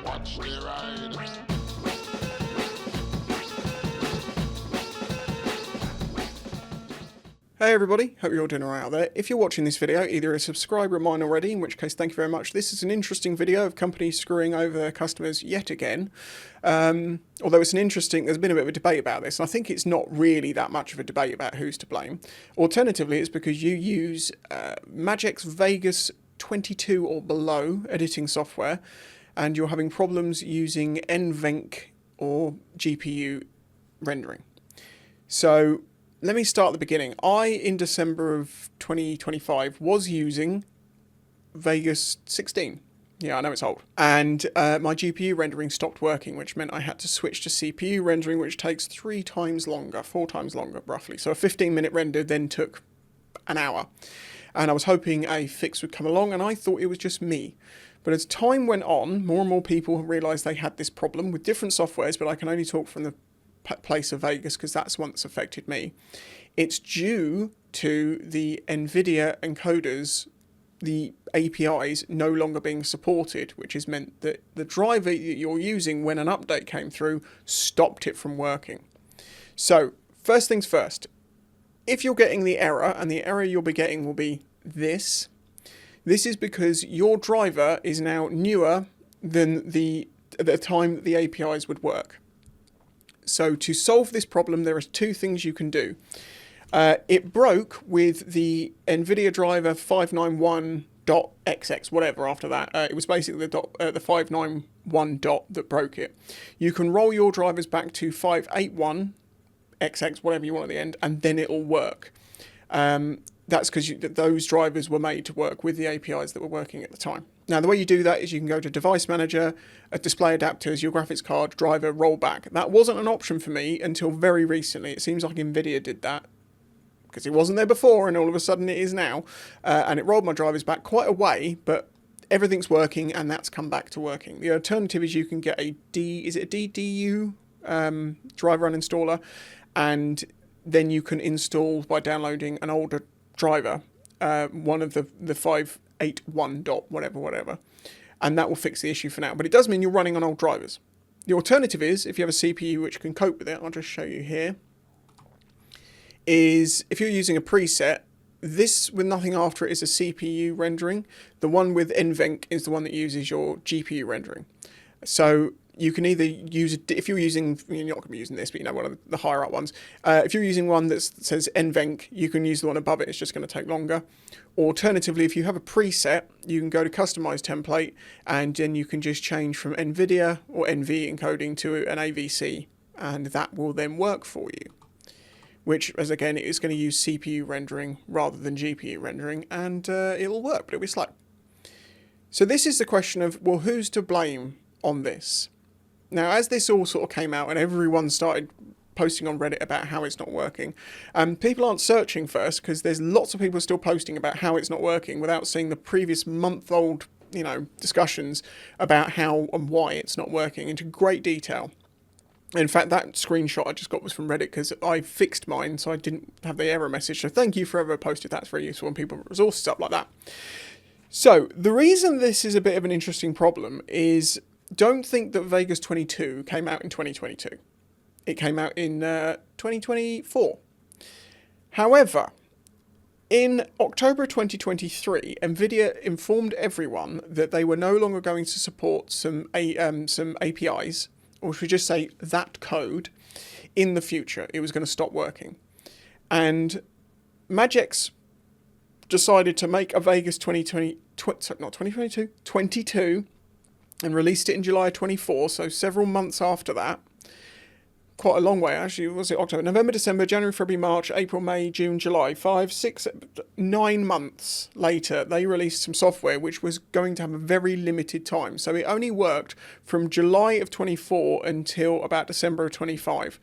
Watch me ride. Hey everybody, hope you're all doing alright out there. If you're watching this video, either a subscriber of mine already, in which case thank you very much. This is an interesting video of companies screwing over their customers yet again. Although there's been a bit of a debate about this, and I think it's not really that much of a debate about who's to blame. Alternatively, it's because you use Magix Vegas 22 or below editing software, and you're having problems using NVENC or GPU rendering. So let me start at the beginning. In December of 2025, was using Vegas 16. Yeah, I know it's old. And my GPU rendering stopped working, which meant I had to switch to CPU rendering, which takes 4 times longer, roughly. So a 15-minute render then took an hour. And I was hoping a fix would come along, and I thought it was just me. But as time went on, more and more people realised they had this problem with different softwares, but I can only talk from the place of Vegas because that's one that's affected me. It's due to the Nvidia encoders, the APIs no longer being supported, which has meant that the driver that you're using when an update came through stopped it from working. So first things first, if you're getting the error, and the error you'll be getting will be this is because your driver is now newer than at the time that the APIs would work. So to solve this problem, there are 2 things you can do. It broke with the Nvidia driver 591.xx, whatever after that. It was basically the 591 dot that broke it. You can roll your drivers back to 581xx, whatever you want at the end, and then it'll work. That's because those drivers were made to work with the APIs that were working at the time. Now, the way you do that is you can go to Device Manager, Display Adapters, your graphics card, driver, rollback. That wasn't an option for me until very recently. It seems like Nvidia did that because it wasn't there before, and all of a sudden it is now. And it rolled my drivers back quite a way, but everything's working, and that's come back to working. The alternative is you can get a DDU driver uninstaller, and then you can install by downloading an older driver, one of the 581 dot whatever, and that will fix the issue for now. But it does mean you're running on old drivers. The alternative is, if you have a CPU which can cope with it, I'll just show you here, is if you're using a preset, this with nothing after it is a CPU rendering. The one with NVENC is the one that uses your GPU rendering. So you can either use it, if you're using, you're not going to be using this, but one of the higher up ones. If you're using one that says NVENC, you can use the one above it. It's just going to take longer. Alternatively, if you have a preset, you can go to Customize Template, and then you can just change from NVIDIA or NV encoding to an AVC, and that will then work for you. Which, as again, it is going to use CPU rendering rather than GPU rendering, and it'll work, but it'll be slow. So this is the question of, well, who's to blame on this? Now, as this all sort of came out and everyone started posting on Reddit about how it's not working, people aren't searching first because there's lots of people still posting about how it's not working without seeing the previous month-old, discussions about how and why it's not working into great detail. In fact, that screenshot I just got was from Reddit because I fixed mine, so I didn't have the error message. So thank you for whoever posted that. It's very useful when people put resources up like that. So the reason this is a bit of an interesting problem is, don't think that Vegas 22 came out in 2022. It came out in 2024. However, in October 2023, Nvidia informed everyone that they were no longer going to support some APIs, or should we just say that code, in the future. It was going to stop working. And Magix decided to make a Vegas 22, and released it in July 24, so several months after that. Quite a long way, actually. Was it October, November, December, January, February, March, April, May, June, July? 9 months later, they released some software which was going to have a very limited time. So it only worked from July of 24 until about December of 25.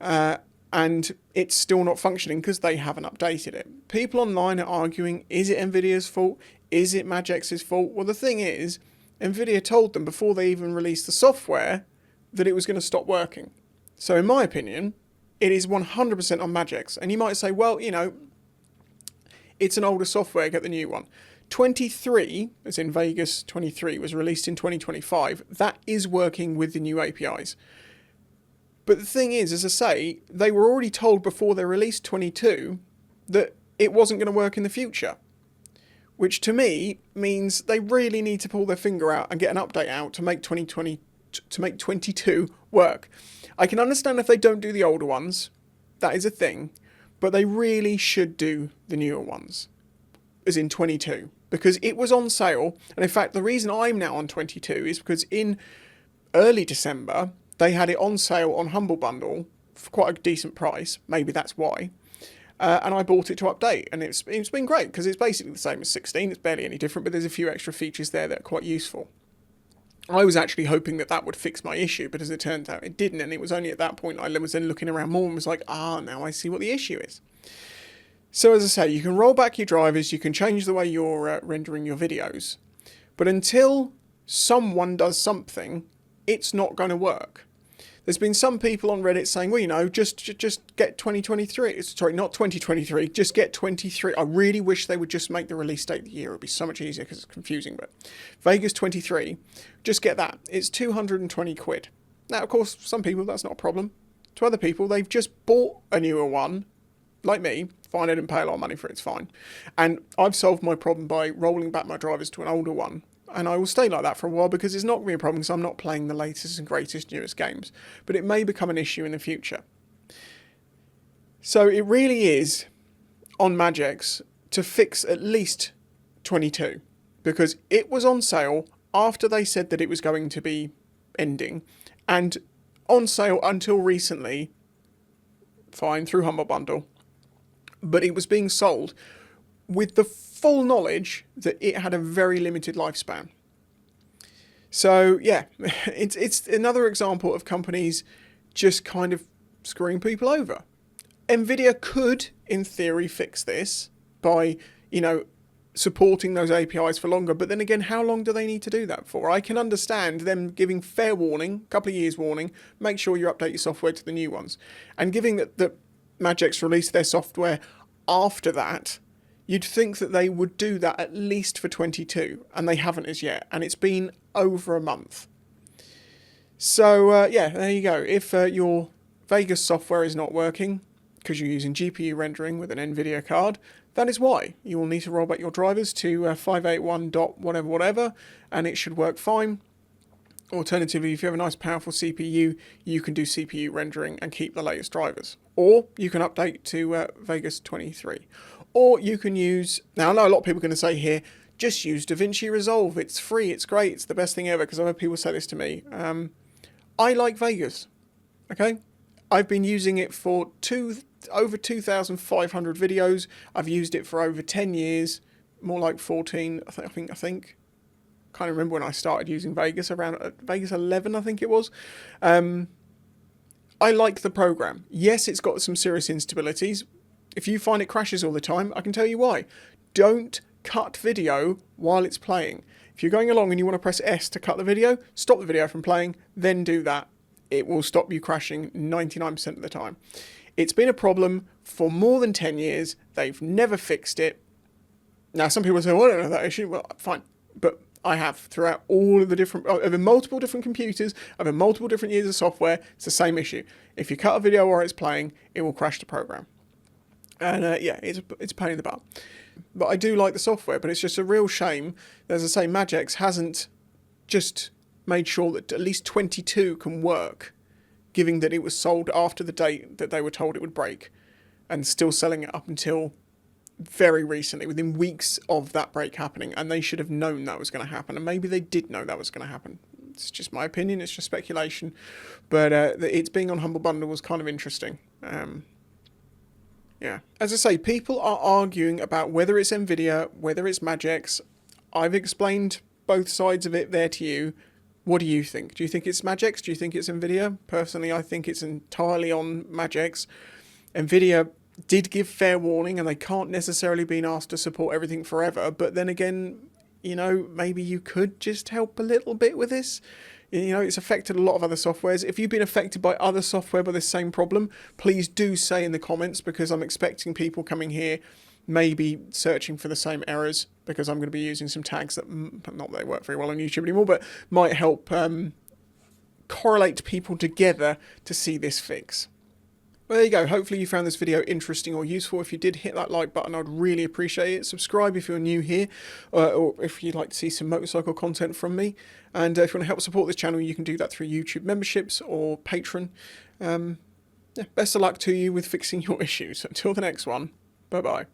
And it's still not functioning because they haven't updated it. People online are arguing, is it Nvidia's fault? Is it Magix's fault? Well, the thing is, Nvidia told them before they even released the software that it was going to stop working. So in my opinion, it is 100% on Magix. And you might say, well, it's an older software, get the new one. 23, as in Vegas 23, was released in 2025. That is working with the new APIs. But the thing is, as I say, they were already told before they released 22 that it wasn't going to work in the future. Which to me means they really need to pull their finger out and get an update out to make 22 work. I can understand if they don't do the older ones. That is a thing. But they really should do the newer ones. As in 22. Because it was on sale. And in fact, the reason I'm now on 22 is because in early December, they had it on sale on Humble Bundle for quite a decent price. Maybe that's why. And I bought it to update. And it's been great because it's basically the same as 16. It's barely any different, but there's a few extra features there that are quite useful. I was actually hoping that that would fix my issue, but as it turns out, it didn't. And it was only at that point I was then looking around more and was like, now I see what the issue is. So as I say, you can roll back your drivers, you can change the way you're rendering your videos. But until someone does something, it's not going to work. There's been some people on Reddit saying, well, just get 2023. Sorry, not 2023, just get 23. I really wish they would just make the release date of the year. It would be so much easier because it's confusing. But Vegas 23, just get that. It's 220 quid. Now, of course, some people, that's not a problem. To other people, they've just bought a newer one, like me. Fine, I didn't pay a lot of money for it, it's fine. And I've solved my problem by rolling back my drivers to an older one. And I will stay like that for a while because it's not going to be a problem because I'm not playing the latest and greatest, newest games. But it may become an issue in the future. So it really is on Magix to fix at least 22. Because it was on sale after they said that it was going to be ending. And on sale until recently, fine, through Humble Bundle. But it was being sold with the full knowledge that it had a very limited lifespan. So yeah, it's another example of companies just kind of screwing people over. Nvidia could, in theory, fix this by, supporting those APIs for longer. But then again, how long do they need to do that for? I can understand them giving fair warning, a couple of years warning, make sure you update your software to the new ones. And giving that Magix released their software after that, you'd think that they would do that at least for 22, and they haven't as yet, and it's been over a month. So, yeah, there you go. If your Vegas software is not working, because you're using GPU rendering with an Nvidia card, that is why. You will need to roll back your drivers to 581 dot whatever, and it should work fine. Alternatively, if you have a nice powerful CPU, you can do CPU rendering and keep the latest drivers. Or you can update to Vegas 23. Or you can use, now I know a lot of people are going to say here, just use DaVinci Resolve. It's free, it's great, it's the best thing ever, because I've had people say this to me. I like Vegas, okay? I've been using it for over 2,500 videos. I've used it for over 10 years, more like 14, I think. Can't remember when I started using Vegas, around Vegas 11, I think it was. I like the program. Yes, it's got some serious instabilities. If you find it crashes all the time, I can tell you why. Don't cut video while it's playing. If you're going along and you want to press S to cut the video, stop the video from playing, then do that. It will stop you crashing 99% of the time. It's been a problem for more than 10 years. They've never fixed it. Now, some people say, well, I don't know that issue. Well, fine. But I have throughout all of the different, over multiple different computers, over multiple different years of software, it's the same issue. If you cut a video while it's playing, it will crash the program. And yeah, it's a pain in the butt. But I do like the software, but it's just a real shame. As I say, Magix hasn't just made sure that at least 22 can work, given that it was sold after the date that they were told it would break, and still selling it up until very recently, within weeks of that break happening, and they should have known that was going to happen, and maybe they did know that was going to happen. It's just my opinion, it's just speculation, but it's being on Humble Bundle was kind of interesting. Yeah, as I say, people are arguing about whether it's Nvidia, whether it's Magix. I've explained both sides of it there to you. What do you think? Do you think it's Magix? Do you think it's Nvidia? Personally, I think it's entirely on Magix. Nvidia did give fair warning, and they can't necessarily be asked to support everything forever. But then again, maybe you could just help a little bit with this. It's affected a lot of other softwares. If you've been affected by other software by the same problem, please do say in the comments, because I'm expecting people coming here maybe searching for the same errors, because I'm going to be using some tags that, not that they work very well on YouTube anymore, but might help correlate people together to see this fix. Well, there you go. Hopefully you found this video interesting or useful. If you did, hit that like button. I'd really appreciate it. Subscribe if you're new here, or if you'd like to see some motorcycle content from me. And if you want to help support this channel, you can do that through YouTube memberships or Patreon. Yeah, best of luck to you with fixing your issues. Until the next one, bye-bye.